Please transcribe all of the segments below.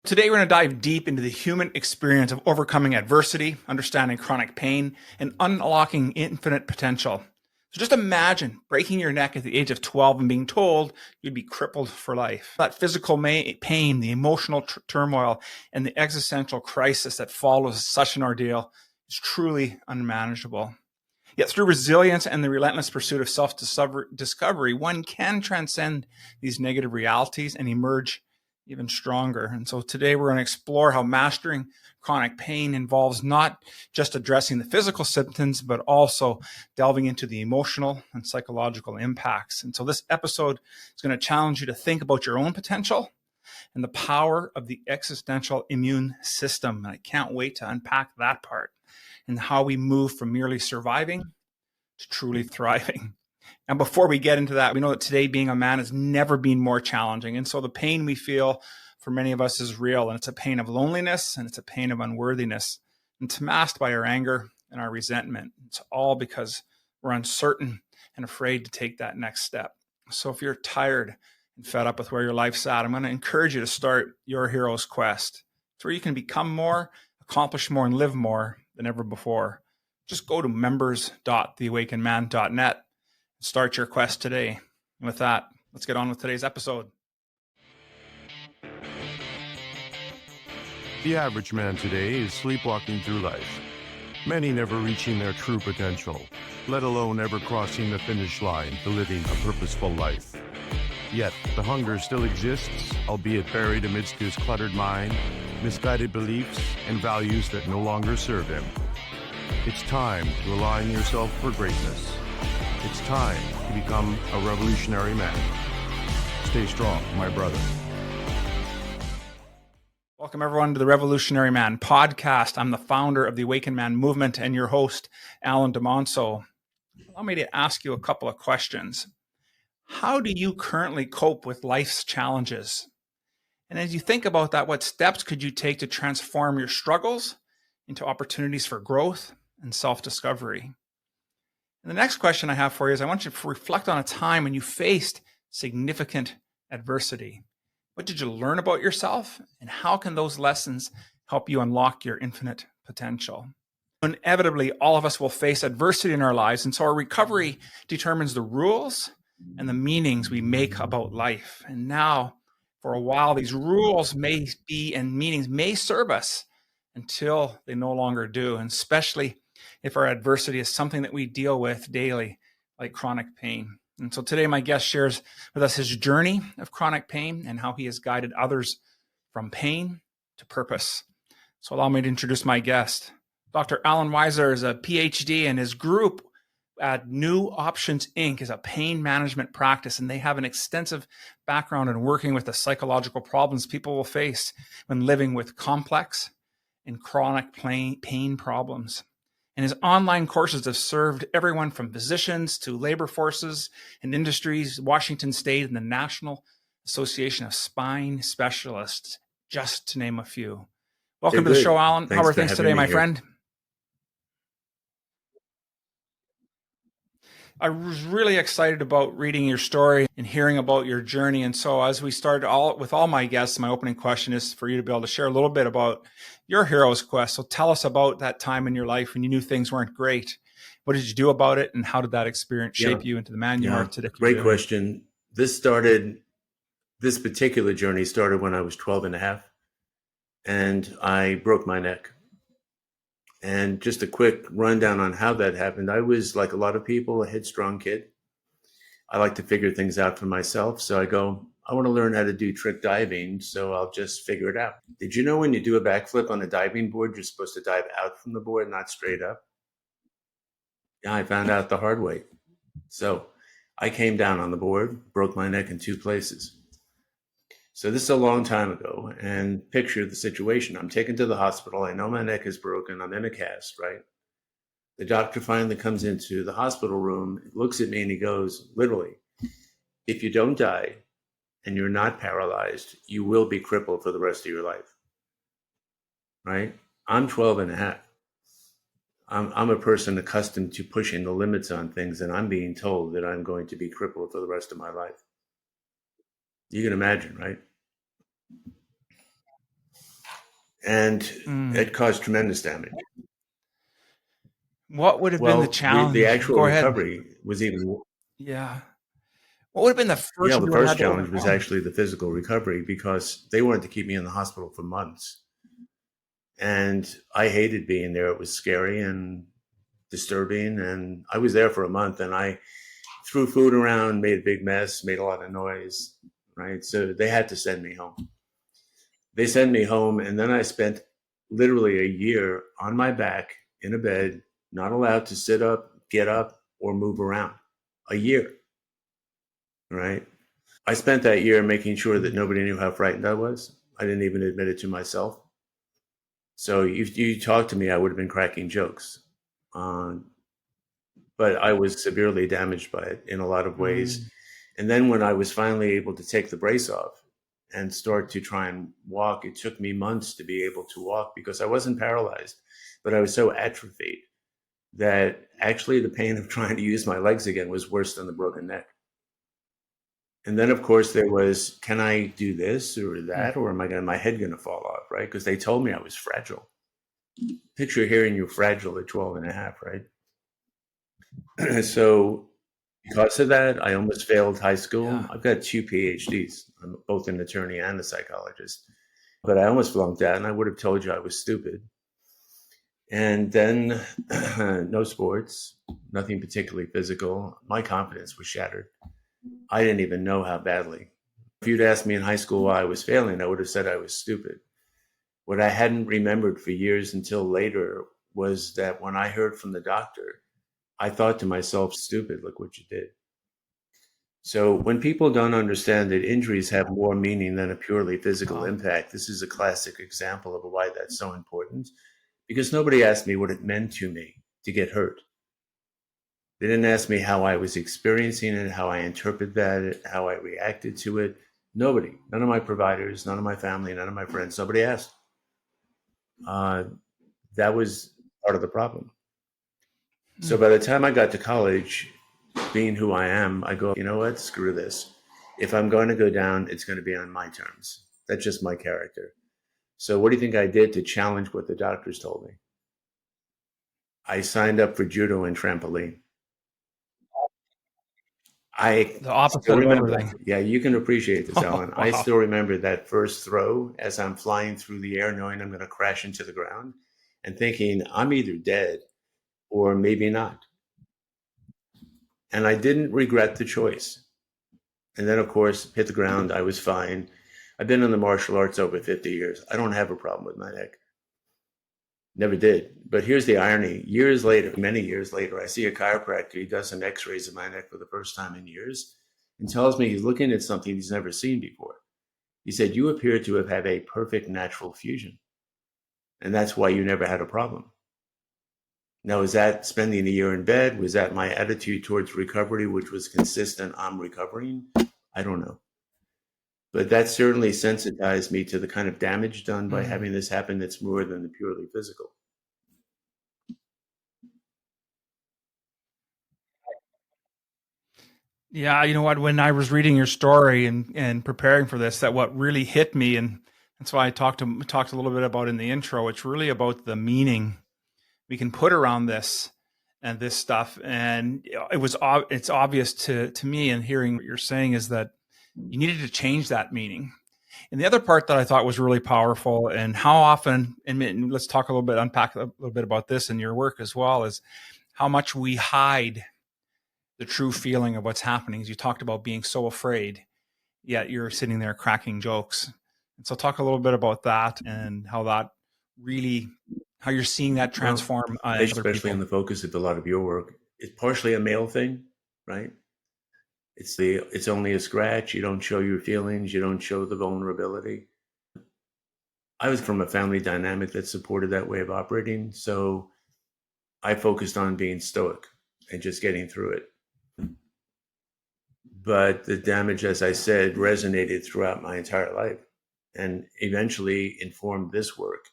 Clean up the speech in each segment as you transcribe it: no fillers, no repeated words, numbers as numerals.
Today, we're going to dive deep into the human experience of overcoming adversity, understanding chronic pain, and unlocking infinite potential. So just imagine breaking your neck at the age of 12 and being told you'd be crippled for life. That physical pain, the emotional turmoil, and the existential crisis that follows such an ordeal is truly unmanageable. Yet through resilience and the relentless pursuit of self-discovery, one can transcend these negative realities and emerge even stronger. And so today we're going to explore how mastering chronic pain involves not just addressing the physical symptoms, but also delving into the emotional and psychological impacts. And so this episode is going to challenge you to think about your own potential and the power of the existential immune system. And I can't wait to unpack that part and how we move from merely surviving to truly thriving. And before we get into that, we know that today being a man has never been more challenging. And so the pain we feel for many of us is real. And it's a pain of loneliness and it's a pain of unworthiness. And it's masked by our anger and our resentment. It's all because we're uncertain and afraid to take that next step. So if you're tired and fed up with where your life's at, I'm going to encourage you to start your hero's quest. It's where you can become more, accomplish more, and live more than ever before. Just go to members.theawakenedman.net. Start your quest today. And with that, let's get on with today's episode. The average man today is sleepwalking through life, many never reaching their true potential, let alone ever crossing the finish line to living a purposeful life. Yet, the hunger still exists, albeit buried amidst his cluttered mind, misguided beliefs, and values that no longer serve him. It's time to align yourself for greatness. It's time to become a revolutionary man. Stay strong, my brother. Welcome, everyone, to the Revolutionary Man podcast. I'm the founder of the Awakened Man movement and your host, Alan DeMonso. Allow me to ask you a couple of questions. How do you currently cope with life's challenges? And as you think about that, what steps could you take to transform your struggles into opportunities for growth and self-discovery? And the next question I have for you is I want you to reflect on a time when you faced significant adversity. What did you learn about yourself, and how can those lessons help you unlock your infinite potential? Inevitably, all of us will face adversity in our lives, and so our recovery determines the rules and the meanings we make about life. And now, for a while, these rules may be and meanings may serve us until they no longer do, and especially if our adversity is something that we deal with daily, like chronic pain. And so today my guest shares with us his journey of chronic pain and how he has guided others from pain to purpose. So allow me to introduce my guest. Dr. Alan Weiser is a PhD, and his group at New Options Inc. is a pain management practice, and they have an extensive background in working with the psychological problems people will face when living with complex and chronic pain problems. And his online courses have served everyone from physicians to labor forces and industries, Washington State, and the National Association of Spine Specialists, just to name a few. Welcome to the show, Alan. How are things today, my friend? I was really excited about reading your story and hearing about your journey. And so as we start with all my guests, my opening question is for you to be able to share a little bit about your hero's quest. So tell us about that time in your life when you knew things weren't great. What did you do about it, and how did that experience shape you into the man you are today? Great question. This particular journey started when I was 12 and a half, and I broke my neck. And just a quick rundown on how that happened. I was, like a lot of people, a headstrong kid. I like to figure things out for myself. So I want to learn how to do trick diving, so I'll just figure it out. Did you know when you do a backflip on a diving board, you're supposed to dive out from the board, not straight up? Yeah, I found out the hard way. So I came down on the board, broke my neck in 2 places. So this is a long time ago, and picture the situation. I'm taken to the hospital. I know my neck is broken. I'm in a cast, right? The doctor finally comes into the hospital room, looks at me, and he goes, literally, if you don't die and you're not paralyzed, you will be crippled for the rest of your life, right? I'm 12 and a half. I'm a person accustomed to pushing the limits on things, and I'm being told that I'm going to be crippled for the rest of my life. You can imagine, right? And it caused tremendous damage. What would have been the Well, the challenge? actual Go ahead. recovery was even. Yeah. What would have been the Yeah, first the you would have first had to challenge was overcome? actually the physical recovery, because they wanted to keep me in the hospital for months. And I hated being there. It was scary and disturbing. And I was there for a month, and I threw food around, made a big mess, made a lot of noise, right? So they had to send me home. They sent me home, and then I spent literally a year on my back in a bed, not allowed to sit up, get up, or move around. A year, right? I spent that year making sure that nobody knew how frightened I was. I didn't even admit it to myself. So if you talked to me, I would have been cracking jokes. But I was severely damaged by it in a lot of ways. And then when I was finally able to take the brace off and start to try and walk, it took me months to be able to walk, because I wasn't paralyzed, but I was so atrophied that actually the pain of trying to use my legs again was worse than the broken neck. And then, of course, there was, can I do this or that, or am I my head going to fall off, right? Because they told me I was fragile. Picture hearing you're fragile at 12 and a half, right? So because of that, I almost failed high school. Yeah. I've got 2 PhDs. I'm both an attorney and a psychologist. But I almost flunked out, and I would have told you I was stupid. And then no sports, nothing particularly physical. My confidence was shattered. I didn't even know how badly. If you'd asked me in high school why I was failing, I would have said I was stupid. What I hadn't remembered for years until later was that when I heard from the doctor, I thought to myself, stupid, look what you did. So when people don't understand that injuries have more meaning than a purely physical impact, this is a classic example of why that's so important. Because nobody asked me what it meant to me to get hurt. They didn't ask me how I was experiencing it, how I interpreted that, how I reacted to it. Nobody, none of my providers, none of my family, none of my friends, nobody asked. That was part of the problem. So by the time I got to college, being who I am, I go, you know what, screw this. If I'm going to go down, it's going to be on my terms. That's just my character. So what do you think I did to challenge what the doctors told me? I signed up for judo and trampoline. I The opposite still of remember, everything. yeah, you can appreciate this, Alan. I Wow. still remember that first throw as I'm flying through the air, knowing I'm going to crash into the ground and thinking I'm either dead or maybe not. And I didn't regret the choice. And then, of course, hit the ground. I was fine. I've been in the martial arts over 50 years. I don't have a problem with my neck. Never did. But here's the irony. Years later, many years later, I see a chiropractor. He does some x-rays of my neck for the first time in years and tells me he's looking at something he's never seen before. He said, you appear to have had a perfect natural fusion. And that's why you never had a problem. Now, is that spending a year in bed? Was that my attitude towards recovery, which was consistent? I'm recovering? I don't know. But that certainly sensitized me to the kind of damage done by having this happen that's more than the purely physical. Yeah, you know what? When I was reading your story and preparing for this, that what really hit me, and that's why I talked a little bit about in the intro. It's really about the meaning we can put around this and this stuff. And it's obvious to me, and hearing what you're saying, is that you needed to change that meaning. And the other part that I thought was really powerful, and how often, and let's talk a little bit, unpack a little bit about this in your work as well, is how much we hide the true feeling of what's happening. As you talked about being so afraid, yet you're sitting there cracking jokes. And so talk a little bit about that and how that really, how you're seeing that transform other Especially people. in the focus of a lot of your work. It's partially a male thing, right? It's only a scratch. You don't show your feelings. You don't show the vulnerability. I was from a family dynamic that supported that way of operating. So I focused on being stoic and just getting through it. But the damage, as I said, resonated throughout my entire life and eventually informed this work.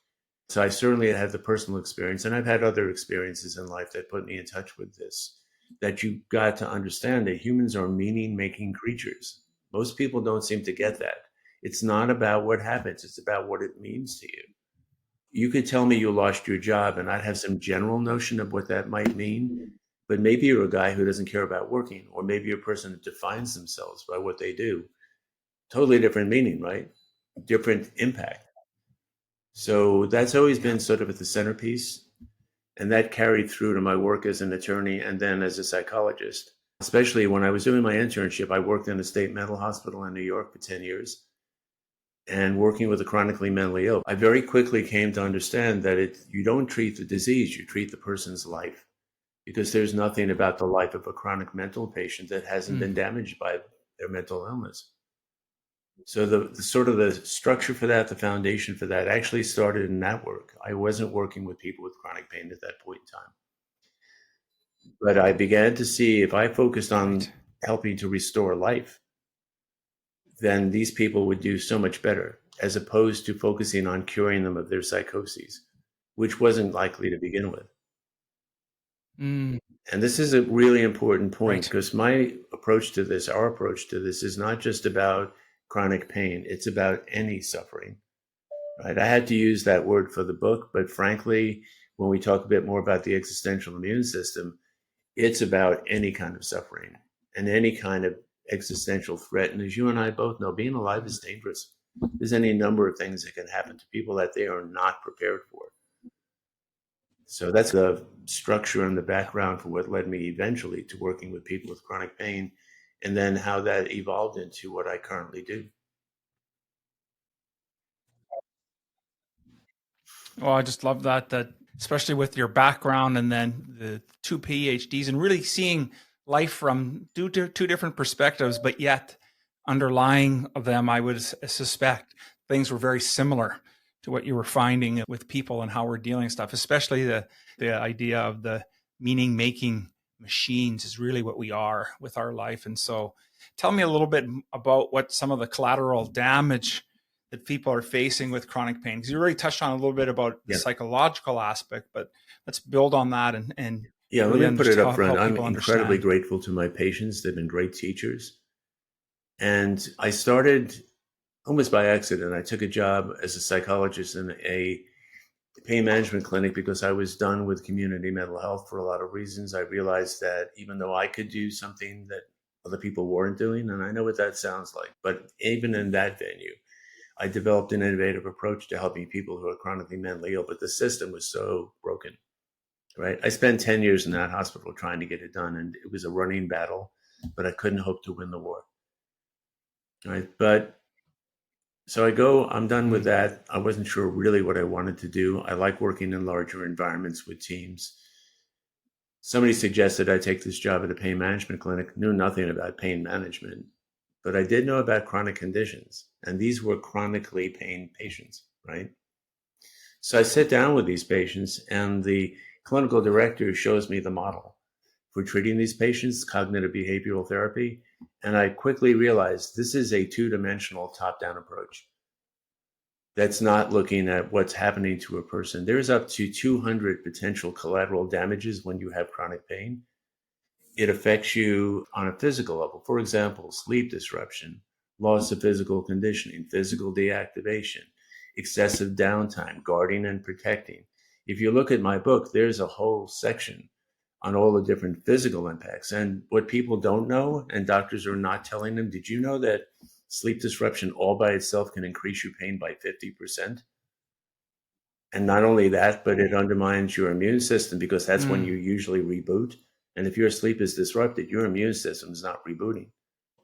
So I certainly had the personal experience, and I've had other experiences in life that put me in touch with this, that you got to understand that humans are meaning-making creatures. Most people don't seem to get that. It's not about what happens. It's about what it means to you. you could tell me you lost your job and I'd have some general notion of what that might mean. But maybe you're a guy who doesn't care about working, or maybe you're a person that defines themselves by what they do. Totally different meaning, right? Different impact. So that's always been sort of at the centerpiece. And that carried through to my work as an attorney and then as a psychologist. Especially when I was doing my internship, I worked in a state mental hospital in New York for 10 years. And working with the chronically mentally ill, I very quickly came to understand that you don't treat the disease, you treat the person's life. Because there's nothing about the life of a chronic mental patient that hasn't been damaged by their mental illness. So the sort of the structure for that, the foundation for that actually started in that work. I wasn't working with people with chronic pain at that point in time. But I began to see if I focused on helping to restore life, then these people would do so much better, as opposed to focusing on curing them of their psychoses, which wasn't likely to begin with. And this is a really important point, because my approach to this, our approach to this, is not just about chronic pain. It's about any suffering, right? I had to use that word for the book, but frankly, when we talk a bit more about the existential immune system, it's about any kind of suffering and any kind of existential threat. And as you and I both know, being alive is dangerous. There's any number of things that can happen to people that they are not prepared for. So that's the structure and the background for what led me eventually to working with people with chronic pain, and then how that evolved into what I currently do. Well, I just love that especially with your background and then the 2 PhDs and really seeing life from two different perspectives, but yet underlying them, I would suspect things were very similar to what you were finding with people and how we're dealing with stuff, especially the idea of the meaning making machines is really what we are with our life. And so tell me a little bit about what some of the collateral damage that people are facing with chronic pain, because you already touched on a little bit about the psychological aspect, but let's build on that and yeah, really let me put it up front. I'm incredibly grateful to my patients. They've been great teachers. And I started almost by accident. I took a job as a psychologist in a pain management clinic because I was done with community mental health for a lot of reasons. I realized that even though I could do something that other people weren't doing, and I know what that sounds like, but even in that venue, I developed an innovative approach to helping people who are chronically mentally ill, but the system was so broken, right? I spent 10 years in that hospital trying to get it done, and it was a running battle, but I couldn't hope to win the war, right? But so I'm done with that. I wasn't sure really what I wanted to do. I like working in larger environments with teams. Somebody suggested I take this job at a pain management clinic, knew nothing about pain management, but I did know about chronic conditions, and these were chronically pain patients, right? So I sit down with these patients, and the clinical director shows me the model for treating these patients, cognitive behavioral therapy, and I quickly realized this is a two-dimensional top-down approach that's not looking at what's happening to a person. There's up to 200 potential collateral damages when you have chronic pain. It affects you on a physical level. For example, sleep disruption, loss of physical conditioning, physical deactivation, excessive downtime, guarding and protecting. If you look at my book, there's a whole section on all the different physical impacts. And what people don't know, and doctors are not telling them, did you know that sleep disruption all by itself can increase your pain by 50%? And not only that, but it undermines your immune system, because that's when you usually reboot. And if your sleep is disrupted, your immune system is not rebooting.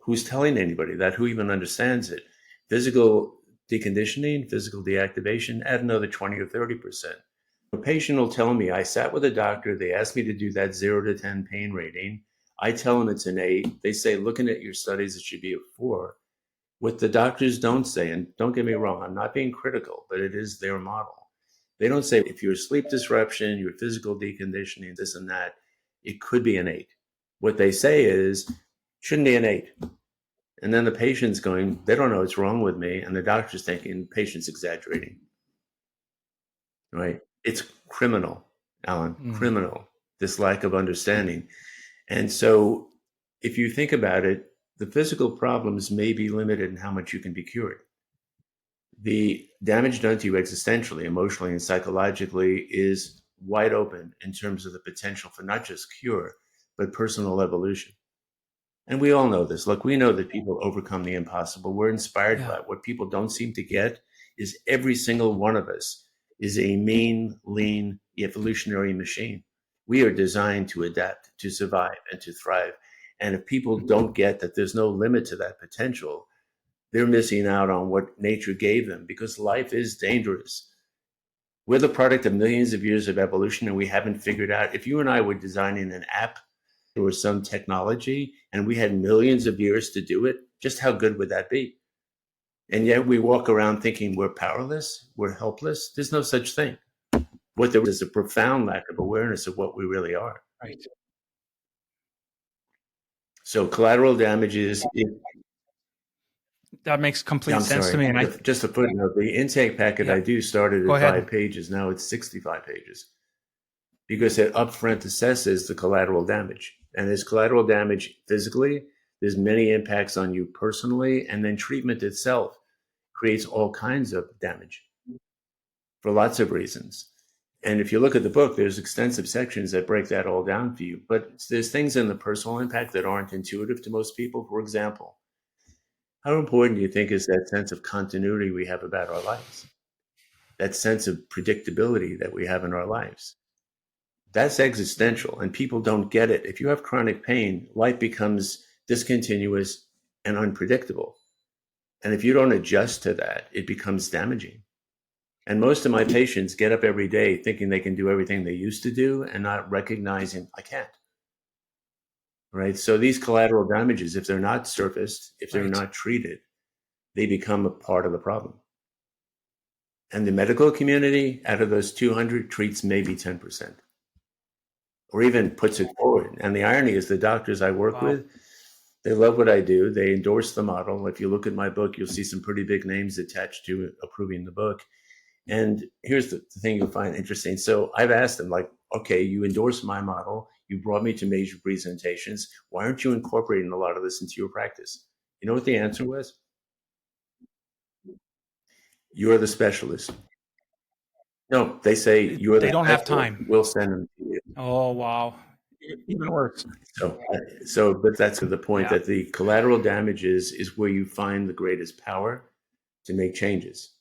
Who's telling anybody that? Who even understands it? Physical deconditioning, physical deactivation, add another 20 or 30%. A patient will tell me, I sat with a doctor, they asked me to do that 0 to 10 pain rating. I tell them it's an 8. They say, looking at your studies, it should be a 4. What the doctors don't say, and don't get me wrong, I'm not being critical, but it is their model. They don't say if your sleep disruption, your physical deconditioning, this and that, it could be an 8. What they say is, shouldn't be an 8. And then the patient's going, they don't know what's wrong with me. And the doctor's thinking, patient's exaggerating, right? It's criminal, Alan, criminal, this lack of understanding. And so if you think about it, the physical problems may be limited in how much you can be cured. The damage done to you existentially, emotionally, and psychologically is wide open in terms of the potential for not just cure, but personal evolution. And we all know this. Look, we know that people overcome the impossible. We're inspired by it. What people don't seem to get is every single one of us is a mean, lean, evolutionary machine. We are designed to adapt, to survive, and to thrive. And if people don't get that there's no limit to that potential, they're missing out on what nature gave them, because life is dangerous. We're the product of millions of years of evolution, and we haven't figured out. If you and I were designing an app or some technology and we had millions of years to do it, just how good would that be? And yet we walk around thinking we're powerless, we're helpless. There's no such thing. What there is a profound lack of awareness of what we really are. Right. So collateral damage is, That makes complete I'm sense to sorry, me. And just a footnote, the intake packet Yeah. I do started Go at ahead. 5 pages. Now it's 65 pages because it upfront assesses the collateral damage. And there's collateral damage physically, there's many impacts on you personally, and then treatment itself creates all kinds of damage for lots of reasons. And if you look at the book, there's extensive sections that break that all down for you. But there's things in the personal impact that aren't intuitive to most people. For example, how important do you think is that sense of continuity we have about our lives? That sense of predictability that we have in our lives? That's existential, and people don't get it. If you have chronic pain, life becomes discontinuous and unpredictable. And if you don't adjust to that, it becomes damaging. And most of my patients get up every day thinking they can do everything they used to do and not recognizing, I can't. Right? So these collateral damages, if they're not surfaced, if they're not treated, they become a part of the problem. And the medical community, out of those 200, treats maybe 10%. Or even puts it forward. And the irony is the doctors I work with, they love what I do. They endorse the model. If you look at my book, you'll see some pretty big names attached to approving the book. And here's the thing you'll find interesting. So I've asked them, like, okay, you endorse my model. You brought me to major presentations. Why aren't you incorporating a lot of this into your practice? You know what the answer was? You're the specialist. No, they say you're They the don't have expert. time. We'll send them to you. Oh, wow. Even worse. But that's the point, that the collateral damages is where you find the greatest power to make changes.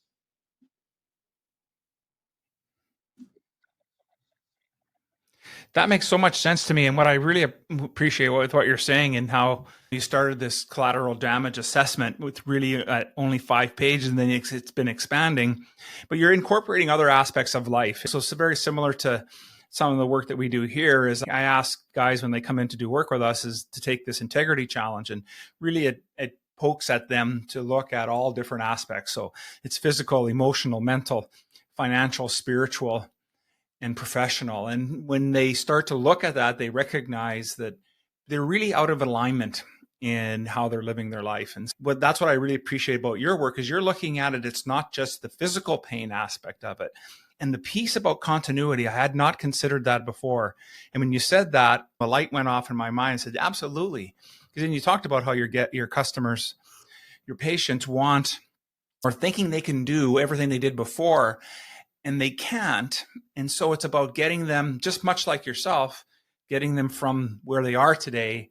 That makes so much sense to me. And what I really appreciate with what you're saying and how you started this collateral damage assessment with really at only 5 pages, and then it's been expanding, but you're incorporating other aspects of life. So it's very similar to some of the work that we do here. Is I ask guys when they come in to do work with us is to take this integrity challenge, and really it pokes at them to look at all different aspects. So it's physical, emotional, mental, financial, spiritual, and professional. And when they start to look at that, they recognize that they're really out of alignment in how they're living their life. And that's what I really appreciate about your work is you're looking at it. It's not just the physical pain aspect of it. And the piece about continuity, I had not considered that before. And when you said that, a light went off in my mind and said, absolutely. Because then you talked about how your customers, your patients want or thinking they can do everything they did before, and they can't. And so it's about getting them, just much like yourself, getting them from where they are today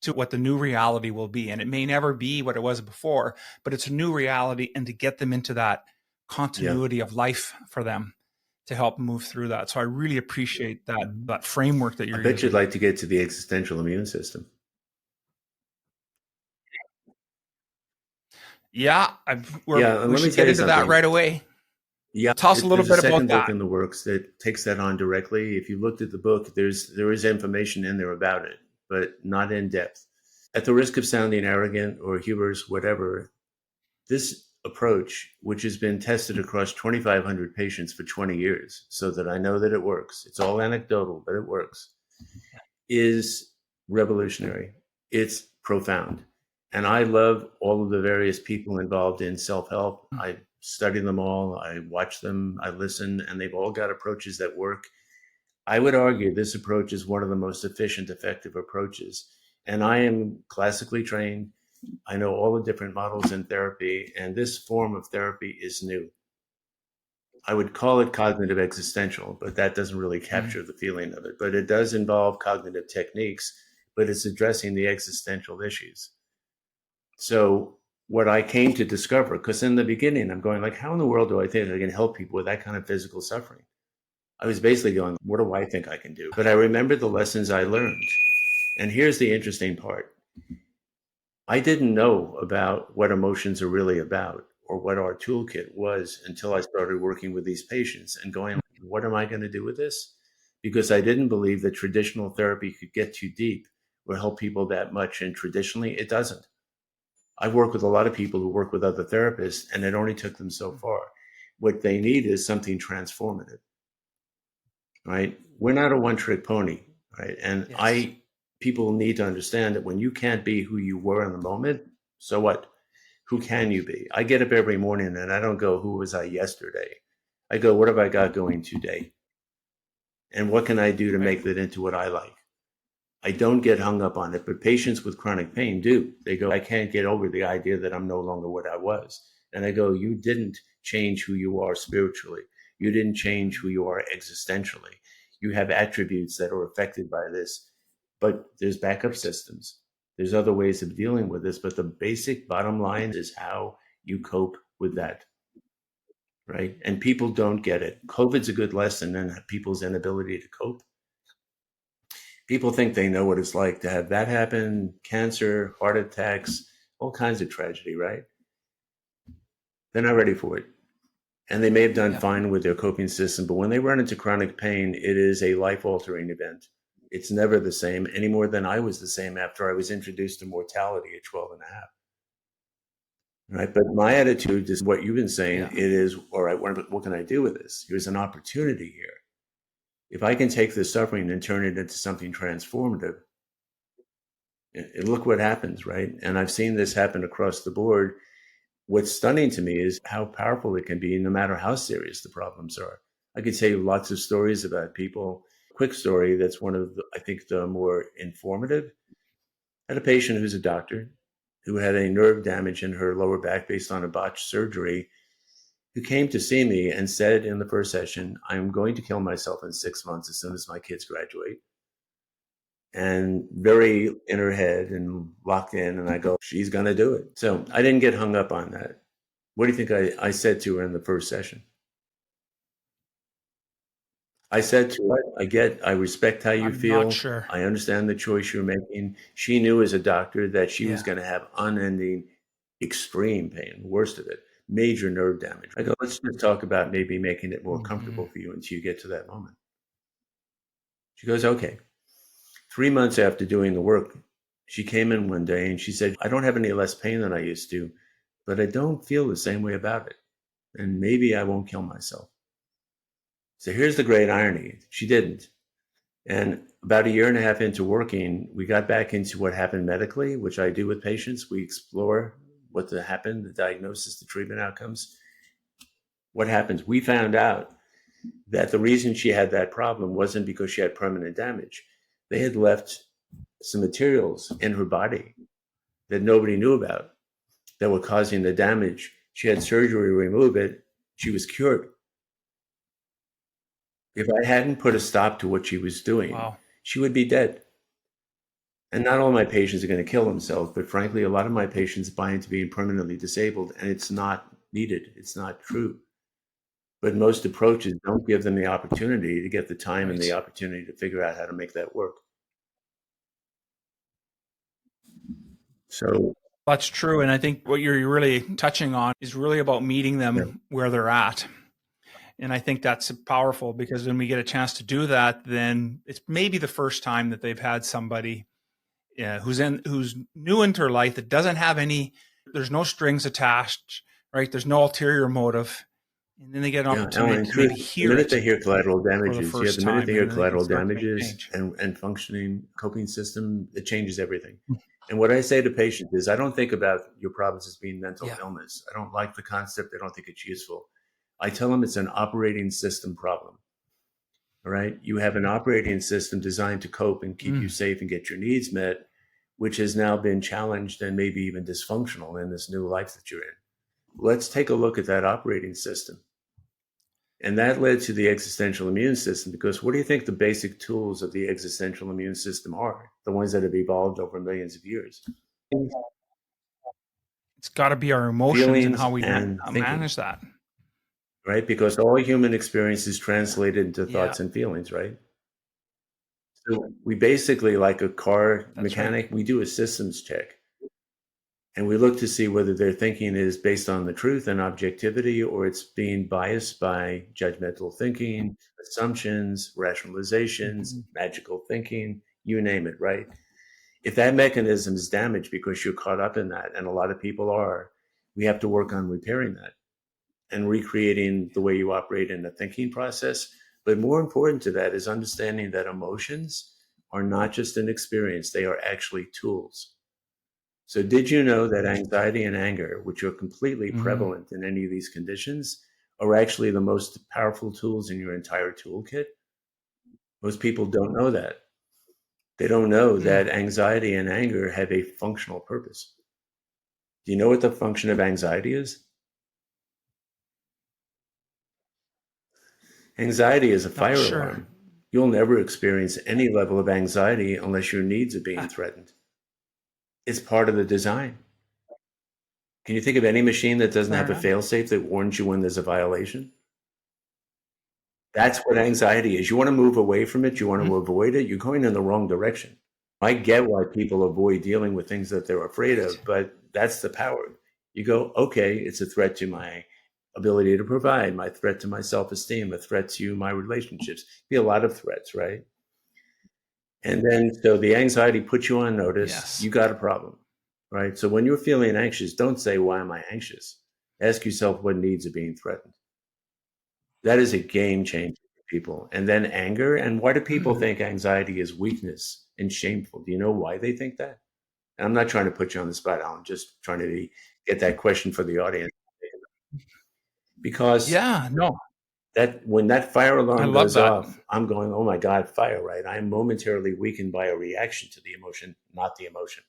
to what the new reality will be. And it may never be what it was before, but it's a new reality, and to get them into that continuity of life for them to help move through that. So I really appreciate that framework that you're I bet using. you'd like to get to the existential immune system. Yeah, we should get into that right away. Yeah, Tell us a little there's bit a about second book that. in the works that takes that on directly. If you looked at the book, there is information in there about it, but not in depth. At the risk of sounding arrogant or hubris, whatever, this approach, which has been tested across 2,500 patients for 20 years, so that I know that it works, it's all anecdotal, but it works, is revolutionary. It's profound. And I love all of the various people involved in self-help. I study them all, I watch them, I listen, and they've all got approaches that work. I would argue this approach is one of the most efficient, effective approaches. And I am classically trained. I know all the different models in therapy, and this form of therapy is new. I would call it cognitive existential, but that doesn't really capture the feeling of it. But it does involve cognitive techniques, but it's addressing the existential issues. So what I came to discover, because in the beginning, I'm going like, how in the world do I think I can help people with that kind of physical suffering? I was basically going, what do I think I can do? But I remembered the lessons I learned. And here's the interesting part. I didn't know about what emotions are really about or what our toolkit was until I started working with these patients and going, what am I going to do with this? Because I didn't believe that traditional therapy could get too deep or help people that much. And traditionally, it doesn't. I've worked with a lot of people who work with other therapists, and it only took them so far. What they need is something transformative, right? We're not a one-trick pony, right? And Yes. people need to understand that when you can't be who you were in the moment, so what? Who can you be? I get up every morning and I don't go, who was I yesterday? I go, what have I got going today? And what can I do to make that into what I like? I don't get hung up on it, but patients with chronic pain do. They go, I can't get over the idea that I'm no longer what I was. And I go, you didn't change who you are spiritually. You didn't change who you are existentially. You have attributes that are affected by this, but there's backup systems. There's other ways of dealing with this, but the basic bottom line is how you cope with that, right? And people don't get it. COVID's a good lesson in people's inability to cope. People think they know what it's like to have that happen, cancer, heart attacks, all kinds of tragedy, right? They're not ready for it. And they may have done fine with their coping system, but when they run into chronic pain, it is a life-altering event. It's never the same any more than I was the same after I was introduced to mortality at 12 and a half. Right. But my attitude is what you've been saying. It is, all right, what can I do with this? Here's an opportunity here. If I can take this suffering and turn it into something transformative, look what happens, right? And I've seen this happen across the board. What's stunning to me is how powerful it can be, no matter how serious the problems are. I could tell you lots of stories about people. Quick story that's one of, I think, the more informative. I had a patient who's a doctor who had a nerve damage in her lower back based on a botched surgery, who came to see me and said in the first session, I'm going to kill myself in 6 months as soon as my kids graduate. And very in her head and locked in. And I go, she's going to do it. So I didn't get hung up on that. What do you think I said to her in the first session? I said to her, I respect how you I'm feel. not sure. I understand the choice you're making. She knew as a doctor that she was going to have unending, extreme pain, worst of it, major nerve damage. I go, let's just talk about maybe making it more comfortable for you until you get to that moment. She goes, okay. 3 months after doing the work, she came in one day and she said, I don't have any less pain than I used to, but I don't feel the same way about it. And maybe I won't kill myself. So here's the great irony. She didn't. And about a year and a half into working, we got back into what happened medically, which I do with patients. We explore what happened, the diagnosis, the treatment outcomes. What happens? We found out that the reason she had that problem wasn't because she had permanent damage. They had left some materials in her body that nobody knew about that were causing the damage. She had surgery to remove it. She was cured. If I hadn't put a stop to what she was doing, she would be dead. And not all my patients are going to kill themselves, but frankly, a lot of my patients buy into being permanently disabled, and it's not needed. It's not true. But most approaches don't give them the opportunity to get the time and the opportunity to figure out how to make that work. So That's true. And I think what you're really touching on is really about meeting them where they're at. And I think that's powerful, because when we get a chance to do that, then it's maybe the first time that they've had somebody who's new into her life, that doesn't have there's no strings attached, right? There's no ulterior motive. And then they get an opportunity to maybe hear the minute they hear collateral damages, the minute they hear collateral damages and functioning coping system, it changes everything. And what I say to patients is, I don't think about your problems as being mental illness. I don't like the concept. I don't think it's useful. I tell them it's an operating system problem. All right. You have an operating system designed to cope and keep you safe and get your needs met. which has now been challenged and maybe even dysfunctional in this new life that you're in. Let's take a look at that operating system. And that led to the existential immune system, because what do you think the basic tools of the existential immune system are? The ones that have evolved over millions of years. It's got to be our emotions and Feelings how we and thinking, manage that. right? Because all human experience is translated into thoughts and feelings, right? So we basically, like a car mechanic, we do a systems check. And we look to see whether their thinking is based on the truth and objectivity, or it's being biased by judgmental thinking, assumptions, rationalizations, magical thinking, you name it, right? If that mechanism is damaged because you're caught up in that, and a lot of people are, we have to work on repairing that and recreating the way you operate in the thinking process. But more important to that is understanding that emotions are not just an experience, they are actually tools. So did you know that anxiety and anger, which are completely prevalent in any of these conditions, are actually the most powerful tools in your entire toolkit? Most people don't know that. They don't know that anxiety and anger have a functional purpose. Do you know what the function of anxiety is? Anxiety is a fire alarm. You'll never experience any level of anxiety unless your needs are being threatened. It's part of the design. Can you think of any machine that doesn't have a fail-safe that warns you when there's a violation? That's what anxiety is. You want to move away from it. You want to avoid it. You're going in the wrong direction. I get why people avoid dealing with things that they're afraid of, but that's the power. You go, okay, it's a threat to my ability to provide, my threat to my self-esteem, a threat to my relationships. Be a lot of threats, right? And then, so the anxiety puts you on notice. You got a problem, right? So when you're feeling anxious, don't say, why am I anxious? Ask yourself what needs are being threatened. That is a game changer for people. And then anger. And why do people think anxiety is weakness and shameful? Do you know why they think that? And I'm not trying to put you on the spot. I'm just trying to get that question for the audience. Because that when that fire alarm goes off, I'm going, oh my God, fire, right? I'm momentarily weakened by a reaction to the emotion, not the emotion.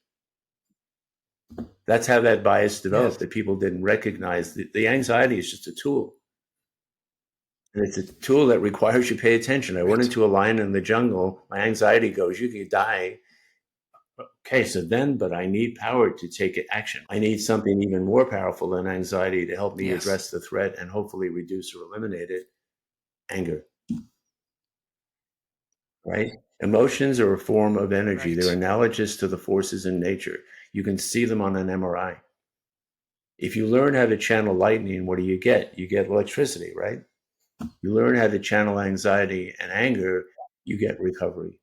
That's how that bias developed, that people didn't recognize. The anxiety is just a tool. And it's a tool that requires you pay attention. I run into a lion in the jungle. My anxiety goes, you could die. Okay, so then, but I need power to take action. I need something even more powerful than anxiety to help me address the threat and hopefully reduce or eliminate it. Anger. Right? Emotions are a form of energy. They're analogous to the forces in nature. You can see them on an MRI. If you learn how to channel lightning, what do? You get electricity, right? You learn how to channel anxiety and anger, you get recovery.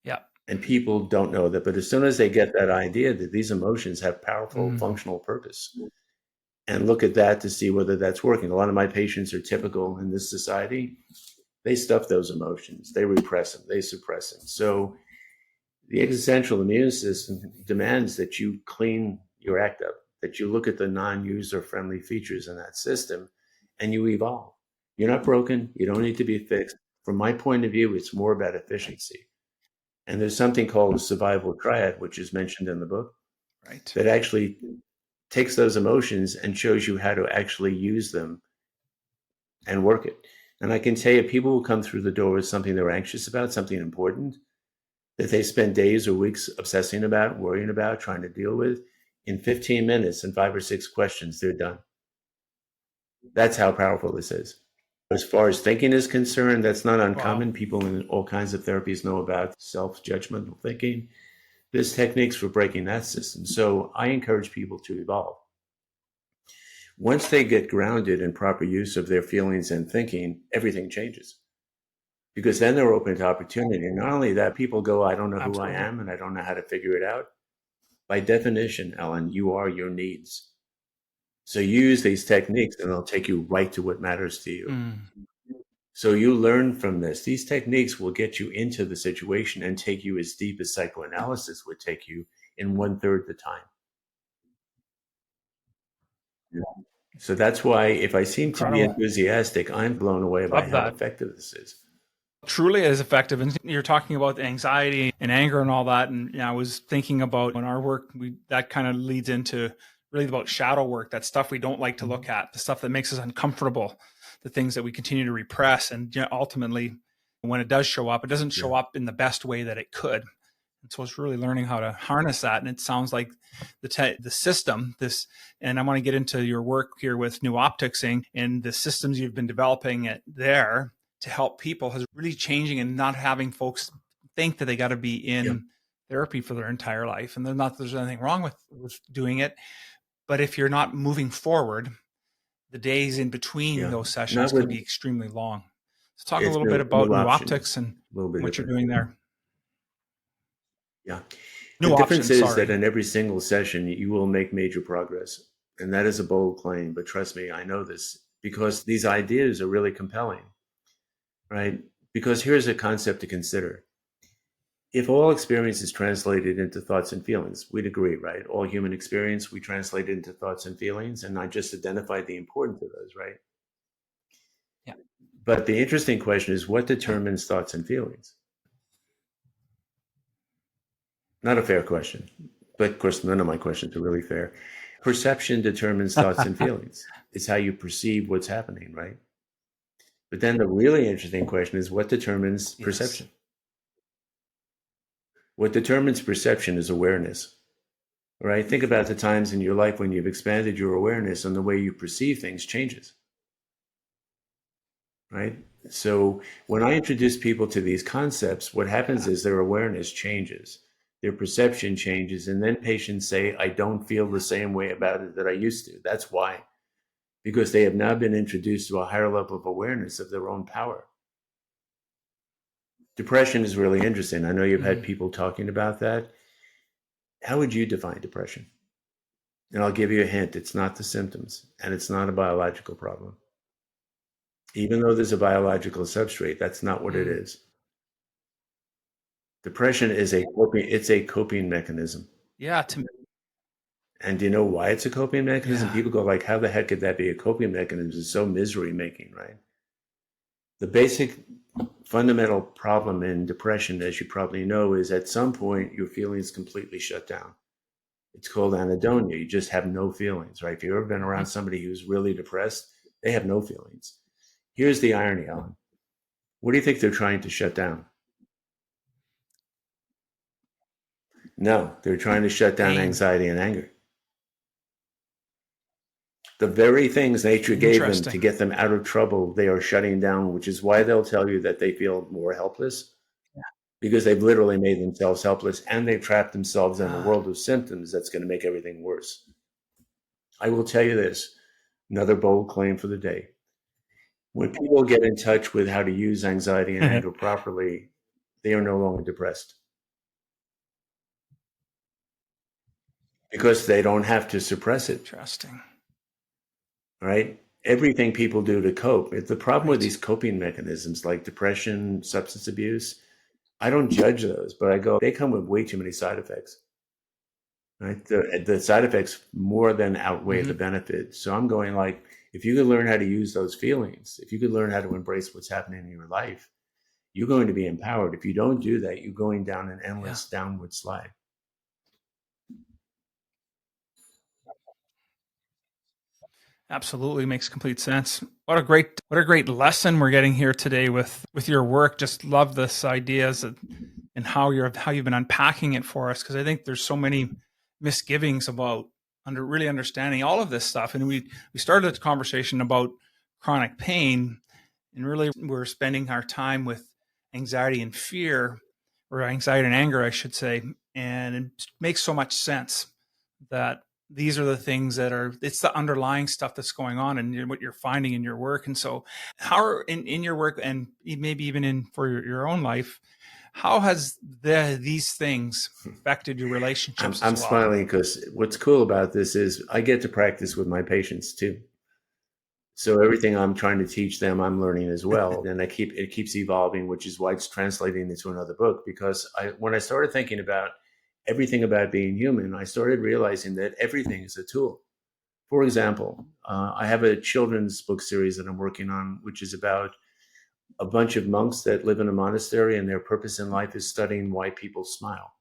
Yeah. And people don't know that, but as soon as they get that idea that these emotions have powerful functional purpose, and look at that to see whether that's working. A lot of my patients are typical in this society. They stuff those emotions, they repress them, they suppress them. So the existential immune system demands that you clean your act up, that you look at the non-user friendly features in that system and you evolve. You're not broken. You don't need to be fixed. From my point of view, it's more about efficiency. And there's something called a survival triad, which is mentioned in the book, that actually takes those emotions and shows you how to actually use them and work it. And I can tell you, people will come through the door with something they're anxious about, something important, that they spend days or weeks obsessing about, worrying about, trying to deal with. In 15 minutes and 5 or 6 questions, they're done. That's how powerful this is. As far as thinking is concerned, that's not uncommon. Wow. People in all kinds of therapies know about self-judgmental thinking. There's techniques for breaking that system. So I encourage people to evolve. Once they get grounded in proper use of their feelings and thinking, everything changes. Because then they're open to opportunity. And not only that, people go, I don't know who I am and I don't know how to figure it out. By definition, Ellen, you are your needs. So use these techniques and they'll take you right to what matters to you. So you learn from this. These techniques will get you into the situation and take you as deep as psychoanalysis would take you in 1/3 the time. So that's why if I seem to be enthusiastic, I'm blown away by how effective this is. truly is effective. And you're talking about the anxiety and anger and all that. And I was thinking about in our work, that kind of leads into really about shadow work, that stuff we don't like to look at, the stuff that makes us uncomfortable, the things that we continue to repress. And ultimately, when it does show up, it doesn't show up in the best way that it could. And so it's really learning how to harness that. And it sounds like the system, and I want to get into your work here with New Opticsing and the systems you've been developing there to help people is really changing and not having folks think that they got to be in therapy for their entire life. And there's anything wrong with doing it. But if you're not moving forward, the days in between those sessions can be extremely long. Let's talk a little bit about New Optics and what you're doing there. Yeah. The difference is that in every single session, you will make major progress. And that is a bold claim. But trust me, I know this because these ideas are really compelling, right? Because here's a concept to consider. If all experience is translated into thoughts and feelings, we'd agree, right? All human experience, we translate it into thoughts and feelings. And I just identified the importance of those, right? Yeah. But the interesting question is, what determines thoughts and feelings? Not a fair question, but of course, none of my questions are really fair. Perception determines thoughts and feelings. It's how you perceive what's happening, right? But then the really interesting question is, what determines perception? What determines perception is awareness, right? Think about the times in your life when you've expanded your awareness and the way you perceive things changes, right? So when I introduce people to these concepts, what happens is their awareness changes. Their perception changes, and then patients say, I don't feel the same way about it that I used to. That's why, because they have now been introduced to a higher level of awareness of their own power. Depression is really interesting. I know you've had people talking about that. How would you define depression? And I'll give you a hint. It's not the symptoms, and it's not a biological problem. Even though there's a biological substrate, that's not what it is. Depression is a coping mechanism. Yeah. And do you know why it's a coping mechanism? People go like, how the heck could that be a coping mechanism? It's so misery making, right? The basic fundamental problem in depression, as you probably know, is at some point your feelings completely shut down. It's called anhedonia. You just have no feelings, right? If you've ever been around somebody who's really depressed, they have no feelings. Here's the irony, Alan. What do you think they're trying to shut down? No, they're trying to shut down anxiety and anger. The very things nature gave them to get them out of trouble, they are shutting down, which is why they'll tell you that they feel more helpless, because they've literally made themselves helpless and they've trapped themselves in a world of symptoms that's going to make everything worse. I will tell you this, another bold claim for the day. When people get in touch with how to use anxiety and anger properly, they are no longer depressed. Because they don't have to suppress it. Interesting. Right? Everything people do to cope. The problem with these coping mechanisms like depression, substance abuse, I don't judge those, but I go, they come with way too many side effects. Right? The side effects more than outweigh the benefits. So I'm going like, if you could learn how to use those feelings, if you could learn how to embrace what's happening in your life, you're going to be empowered. If you don't do that, you're going down an endless downward slide. Absolutely makes complete sense. What a great lesson we're getting here today with your work. Just love this ideas and how you've been unpacking it for us, because I think there's so many misgivings about really understanding all of this stuff. And we started the conversation about chronic pain, and really we're spending our time with anxiety and fear, or anxiety and anger, I should say. And it makes so much sense that these are the things it's the underlying stuff that's going on and what you're finding in your work. And so how in your work, and maybe even for your own life, how has these things affected your relationships? I'm smiling because what's cool about this is I get to practice with my patients too. So everything I'm trying to teach them, I'm learning as well. And it keeps evolving, which is why it's translating into another book. Because when I started thinking about everything about being human, I started realizing that everything is a tool. For example, I have a children's book series that I'm working on, which is about a bunch of monks that live in a monastery, and their purpose in life is studying why people smile.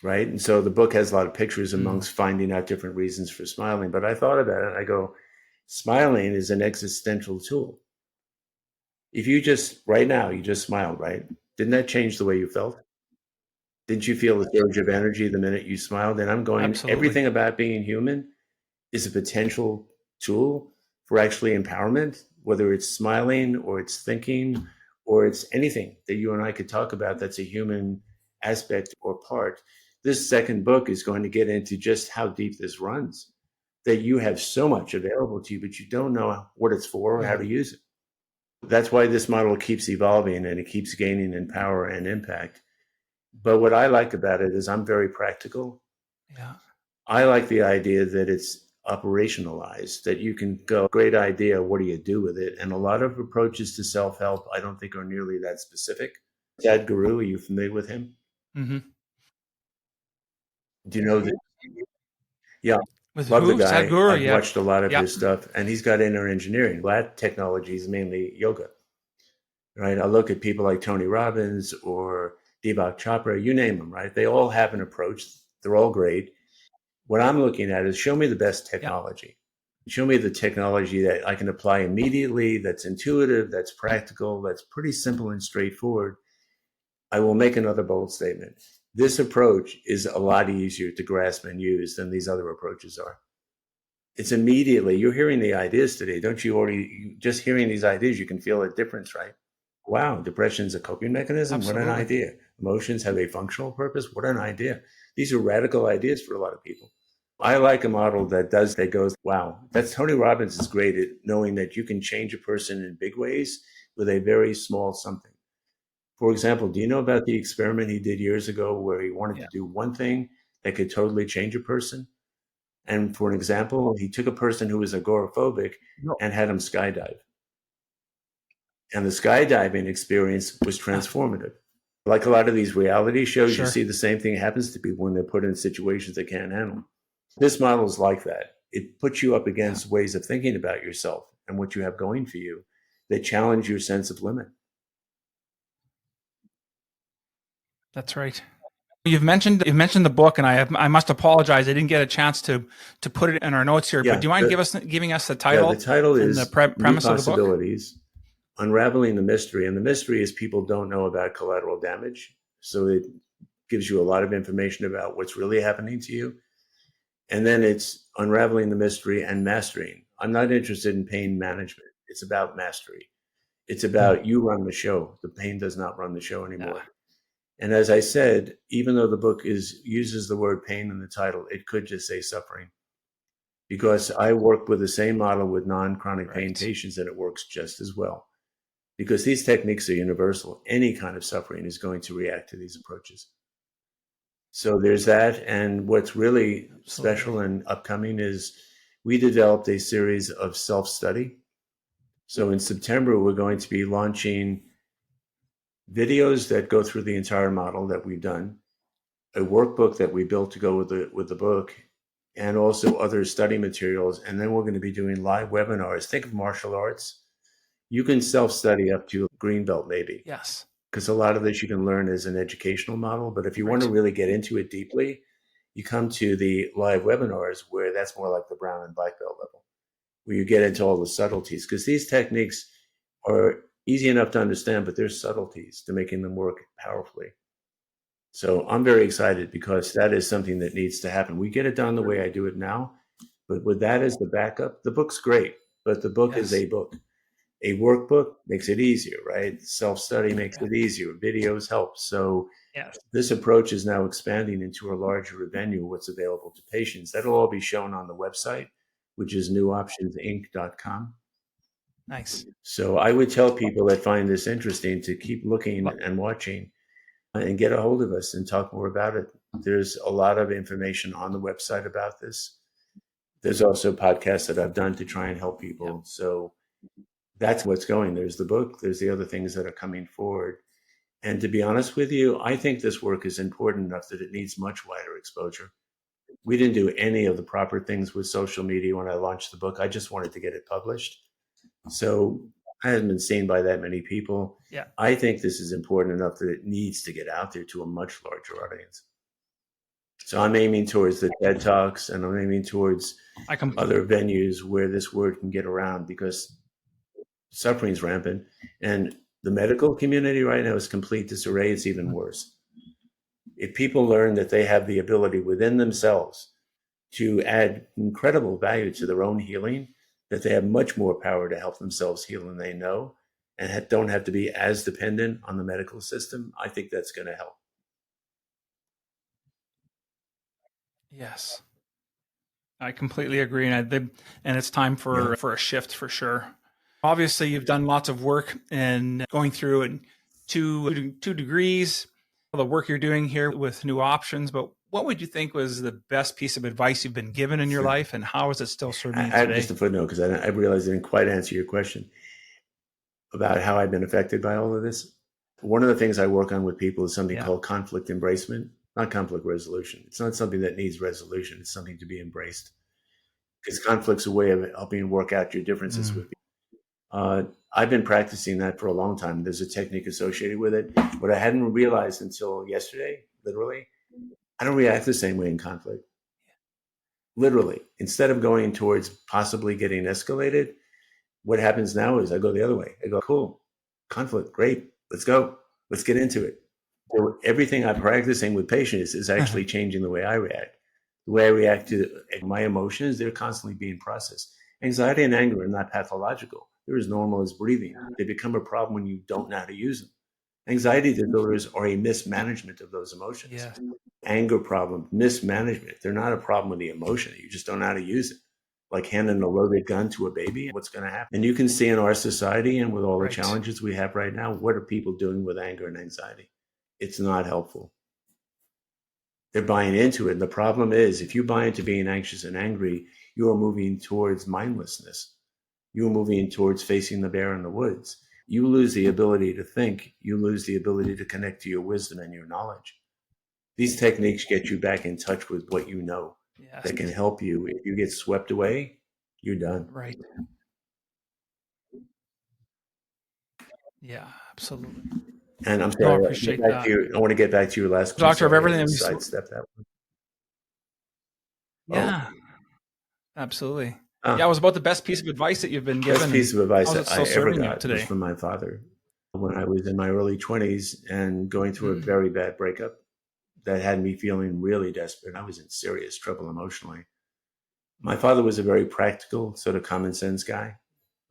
Right? And so the book has a lot of pictures of monks finding out different reasons for smiling. But I thought about it and I go, smiling is an existential tool. If you just, right now, you just smiled, right? Didn't that change the way you felt? Didn't you feel a surge of energy the minute you smiled? And I'm going, Absolutely. everything about being human is a potential tool for actually empowerment, whether it's smiling or it's thinking or it's anything that you and I could talk about that's a human aspect or part. This second book is going to get into just how deep this runs, that you have so much available to you, but you don't know what it's for or how to use it. That's why this model keeps evolving and it keeps gaining in power and impact. But what I like about it is I'm very practical. Yeah. I like the idea that it's operationalized, that you can go, great idea, what do you do with it? And a lot of approaches to self-help, I don't think are nearly that specific. Sadhguru, are you familiar with him? Mm-hmm. Do you know that? Yeah. With Love the who? guy. Sadhguru? I've Yeah. watched a lot of Yep. his stuff, and he's got inner engineering. That technology is mainly yoga, right? I look at people like Tony Robbins or Deepak Chopra, you name them, right? They all have an approach. They're all great. What I'm looking at is show me the best technology. Show me the technology that I can apply immediately, that's intuitive, that's practical, that's pretty simple and straightforward. I will make another bold statement. This approach is a lot easier to grasp and use than these other approaches are. It's immediately, you're hearing the ideas today, don't you already, just hearing these ideas, you can feel a difference, right? Wow, depression is a coping mechanism? Absolutely. What an idea. Emotions have a functional purpose? What an idea. These are radical ideas for a lot of people. I like a model that goes, wow, that's Tony Robbins is great at knowing that you can change a person in big ways with a very small something. For example, do you know about the experiment he did years ago where he wanted to do one thing that could totally change a person? And for an example, he took a person who was agoraphobic and had him skydive. And the skydiving experience was transformative. Like a lot of these reality shows, you see the same thing happens to people when they're put in situations they can't handle. This model is like that. It puts you up against ways of thinking about yourself and what you have going for you that challenge your sense of limit. That's right. You've mentioned the book, and I must apologize. I didn't get a chance to put it in our notes here. But do you mind giving us the title? Yeah, the title is the premise New of the book. Unraveling the Mystery. And the mystery is people don't know about collateral damage. So it gives you a lot of information about what's really happening to you. And then it's unraveling the mystery and mastering. I'm not interested in pain management. It's about mastery. It's about you run the show. The pain does not run the show anymore. And as I said, even though the book uses the word pain in the title, it could just say suffering. Because I work with the same model with non-chronic pain patients, and it works just as well. Because these techniques are universal. Any kind of suffering is going to react to these approaches. So there's that. And what's really special and upcoming is we developed a series of self-study. So in September, we're going to be launching videos that go through the entire model that we've done, a workbook that we built to go with the book, and also other study materials. And then we're going to be doing live webinars. Think of martial arts. You can self-study up to green belt, maybe. Yes. Because a lot of this you can learn as an educational model. But if you want to really get into it deeply, you come to the live webinars where that's more like the brown and black belt level, where you get into all the subtleties. Because these techniques are easy enough to understand, but there's subtleties to making them work powerfully. So I'm very excited because that is something that needs to happen. We get it done the way I do it now, but with that as the backup, the book's great, but the book is a book. A workbook makes it easier, right? Self-study makes it easier. Videos help. So this approach is now expanding into a larger venue, what's available to patients. That'll all be shown on the website, which is newoptionsinc.com. Nice. So I would tell people that find this interesting to keep looking and watching and get a hold of us and talk more about it. There's a lot of information on the website about this. There's also podcasts that I've done to try and help people. So that's what's going. There's the book. There's the other things that are coming forward. And to be honest with you, I think this work is important enough that it needs much wider exposure. We didn't do any of the proper things with social media when I launched the book. I just wanted to get it published. So hasn't been seen by that many people. Yeah. I think this is important enough that it needs to get out there to a much larger audience. So I'm aiming towards the TED Talks, and I'm aiming towards other venues where this word can get around, because suffering's rampant, and the medical community right now is complete disarray. It's even worse. If people learn that they have the ability within themselves to add incredible value to their own healing, that they have much more power to help themselves heal than they know, and don't have to be as dependent on the medical system, I think that's going to help. Yes, I completely agree, and it's time for a shift for sure. Obviously, you've done lots of work in going through and two degrees, the work you're doing here with New Options, but what would you think was the best piece of advice you've been given in your life, and how is it still serving you today? Just a footnote, because I realized I didn't quite answer your question about how I've been affected by all of this. One of the things I work on with people is something called conflict embracement, not conflict resolution. It's not something that needs resolution. It's something to be embraced, because conflict's a way of helping work out your differences with people. I've been practicing that for a long time. There's a technique associated with it. What I hadn't realized until yesterday, literally, I don't react the same way in conflict. Literally, instead of going towards possibly getting escalated, what happens now is I go the other way. I go, cool, conflict, great, let's go. Let's get into it. So everything I'm practicing with patients is actually changing the way I react. The way I react to my emotions, they're constantly being processed. Anxiety and anger are not pathological. They're as normal as breathing. They become a problem when you don't know how to use them. Anxiety disorders are a mismanagement of those emotions. Yeah. Anger problem, mismanagement. They're not a problem with the emotion. You just don't know how to use it. Like handing a loaded gun to a baby, what's going to happen? And you can see in our society and with all the challenges we have right now, what are people doing with anger and anxiety? It's not helpful. They're buying into it. And the problem is, if you buy into being anxious and angry, you are moving towards mindlessness. You are moving towards facing the bear in the woods. You lose the ability to think. You lose the ability to connect to your wisdom and your knowledge. These techniques get you back in touch with what you know that can help you. If you get swept away, you're done. Right. Yeah, absolutely. And I'm sorry, I appreciate that. I want to get back to your last question. Doctor of everything. Sidestep that one. Yeah, absolutely. Yeah, it was about the best piece of advice that you've been given. Best piece of advice that I ever got today was from my father when I was in my early 20s and going through a very bad breakup that had me feeling really desperate. I was in serious trouble emotionally. My father was a very practical, sort of common sense guy,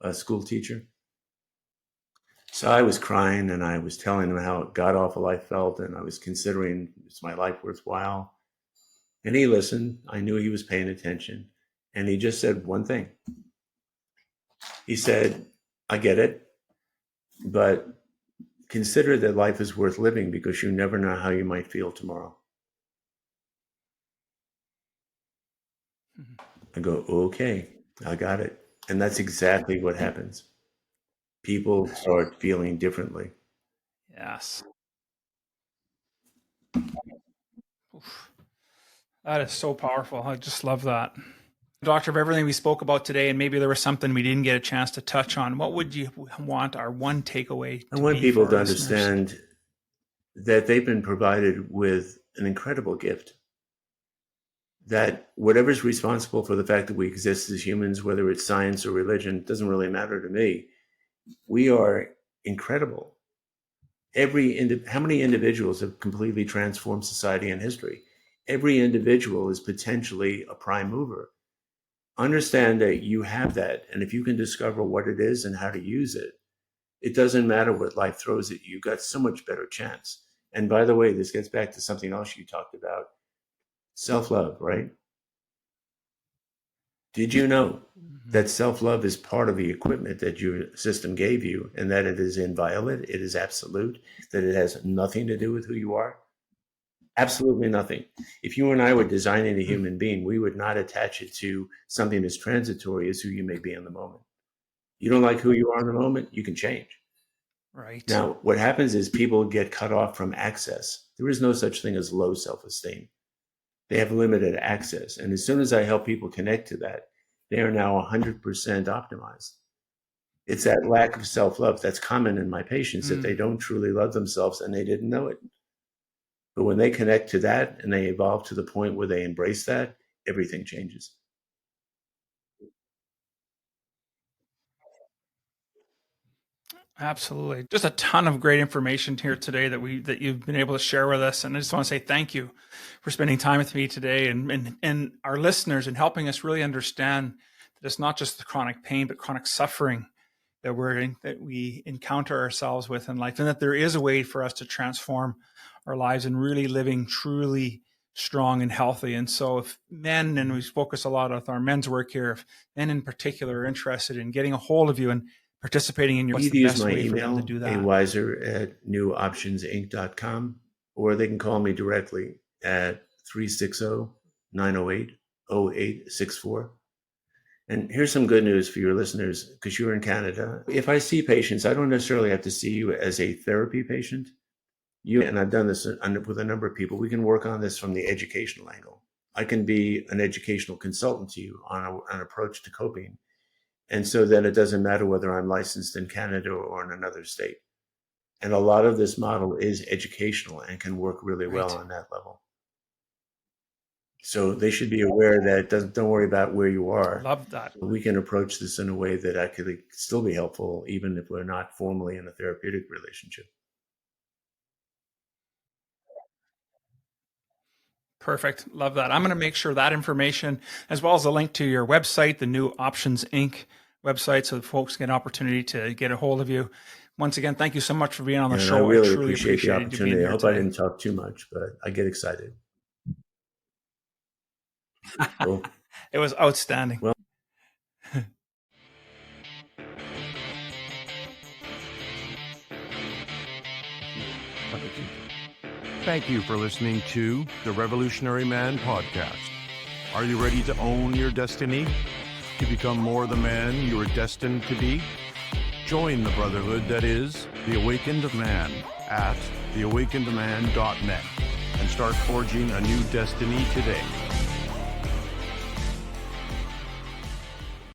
a school teacher. So I was crying and I was telling him how god awful I felt, and I was considering, is my life worthwhile? And he listened. I knew he was paying attention. And he just said one thing. He said, I get it, but consider that life is worth living because you never know how you might feel tomorrow. I go, okay, I got it. And that's exactly what happens. People start feeling differently. Yes. Oof. That is so powerful. I just love that. Doctor, of everything we spoke about today, and maybe there was something we didn't get a chance to touch on, what would you want our one takeaway to be? I want people to understand that they've been provided with an incredible gift. That whatever's responsible for the fact that we exist as humans, whether it's science or religion, doesn't really matter to me. We are incredible. How many individuals have completely transformed society and history? Every individual is potentially a prime mover. Understand that you have that. And if you can discover what it is and how to use it, it doesn't matter what life throws at you. You've got so much better chance. And by the way, this gets back to something else you talked about. Self-love, right? Did you know that self-love is part of the equipment that your system gave you, and that it is inviolate, it is absolute, that it has nothing to do with who you are? Absolutely nothing. If you and I were designing a human being, we would not attach it to something as transitory as who you may be in the moment. You don't like who you are in the moment, you can change. Right. Now, what happens is people get cut off from access. There is no such thing as low self-esteem. They have limited access. And as soon as I help people connect to that, they are now 100% optimized. It's that lack of self-love that's common in my patients, that they don't truly love themselves and they didn't know it. But when they connect to that and they evolve to the point where they embrace that, everything changes. Absolutely. Just a ton of great information here today that you've been able to share with us. And I just want to say thank you for spending time with me today and our listeners, and helping us really understand that it's not just the chronic pain, but chronic suffering that we encounter ourselves with in life, and that there is a way for us to transform our lives and really living truly strong and healthy. And so if men, and we focus a lot with our men's work here, if men in particular are interested in getting a hold of you and participating in your, what's the best way for them to do that? Weiser@newoptionsinc.com, or they can call me directly at 360-908-0864. And here's some good news for your listeners, because you're in Canada. If I see patients, I don't necessarily have to see you as a therapy patient. And I've done this with a number of people. We can work on this from the educational angle. I can be an educational consultant to you on an approach to coping. And so then it doesn't matter whether I'm licensed in Canada or in another state. And a lot of this model is educational and can work really well on that level. So they should be aware that don't worry about where you are. Love that. We can approach this in a way that actually still be helpful, even if we're not formally in a therapeutic relationship. Perfect. Love that. I'm going to make sure that information, as well as a link to your website, the New Options Inc. website, so that folks get an opportunity to get a hold of you. Once again, thank you so much for being on the show. I really appreciate the opportunity. I hope I didn't talk too much, but I get excited. Cool. It was outstanding. Well, thank you for listening to the Revolutionary Man podcast. Are you ready to own your destiny? To become more the man you are destined to be? Join the brotherhood that is The Awakened Man at theawakenedman.net and start forging a new destiny today.